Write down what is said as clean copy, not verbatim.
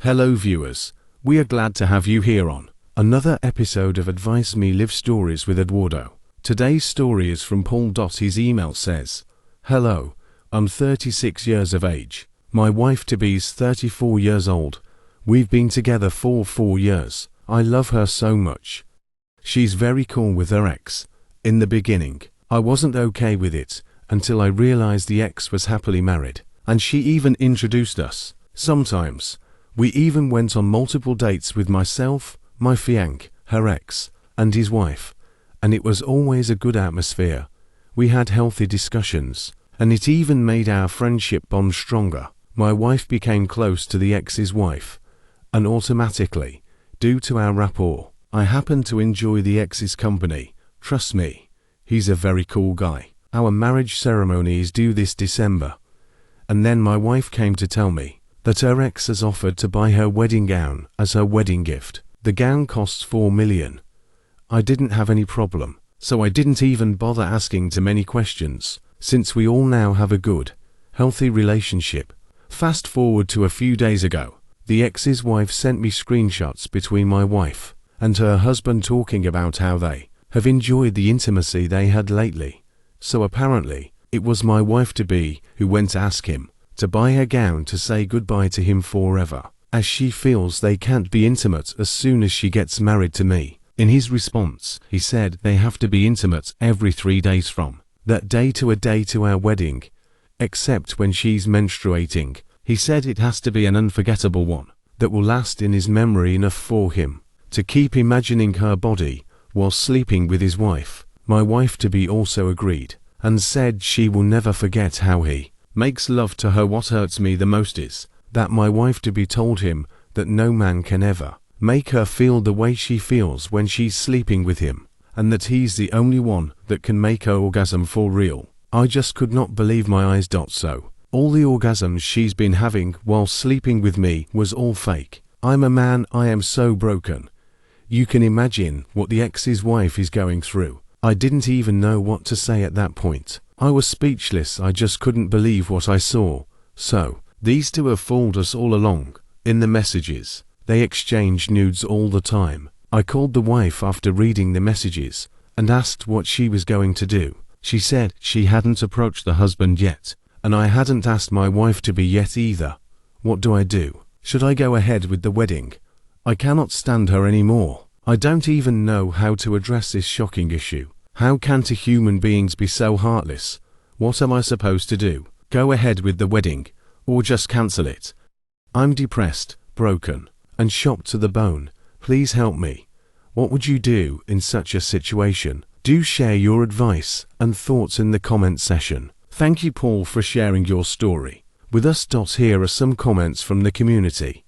Hello viewers, we are glad to have you here on another episode of Advise Me Live Stories with Eduardo. Today's story is from Paul. His email says, "Hello, I'm 36 years of age. My wife-to-be is 34 years old. We've been together for 4 years. I love her so much. She's very cool with her ex. In the beginning, I wasn't okay with it until I realized the ex was happily married, and she even introduced us. Sometimes we even went on multiple dates with myself, my fiancé, her ex, and his wife, and it was always a good atmosphere. We had healthy discussions, and it even made our friendship bond stronger. My wife became close to the ex's wife, and automatically, due to our rapport, I happened to enjoy the ex's company. Trust me, he's a very cool guy. Our marriage ceremony is due this December, and then my wife came to tell me that her ex has offered to buy her wedding gown as her wedding gift. The gown costs 4 million. I didn't have any problem, so I didn't even bother asking too many questions, since we all now have a good, healthy relationship. Fast forward to a few days ago, the ex's wife sent me screenshots between my wife and her husband talking about how they have enjoyed the intimacy they had lately. So apparently, it was my wife-to-be who went to ask him to buy a gown to say goodbye to him forever, as she feels they can't be intimate as soon as she gets married to me. In his response, he said they have to be intimate every 3 days from that day to a day to our wedding, except when she's menstruating. He said it has to be an unforgettable one that will last in his memory enough for him to keep imagining her body while sleeping with his wife. My wife-to-be also agreed and said she will never forget how he makes love to her. What hurts me the most is that my wife-to-be told him that no man can ever make her feel the way she feels when she's sleeping with him, and that he's the only one that can make her orgasm for real. I just could not believe my eyes. So all the orgasms she's been having while sleeping with me was all fake. I'm a man, I am so broken. You can imagine what the ex's wife is going through. I didn't even know what to say at that point. I was speechless. I just couldn't believe what I saw. So, these two have fooled us all along. In the messages, they exchanged nudes all the time. I called the wife after reading the messages and asked what she was going to do. She said she hadn't approached the husband yet, and I hadn't asked my wife-to-be yet either. What do I do? Should I go ahead with the wedding? I cannot stand her anymore. I don't even know how to address this shocking issue. How can two human beings be so heartless? What am I supposed to do? Go ahead with the wedding, or just cancel it? I'm depressed, broken, and shocked to the bone. Please help me. What would you do in such a situation? Do share your advice and thoughts in the comment section. Thank you, Paul, for sharing your story with us. Here are some comments from the community.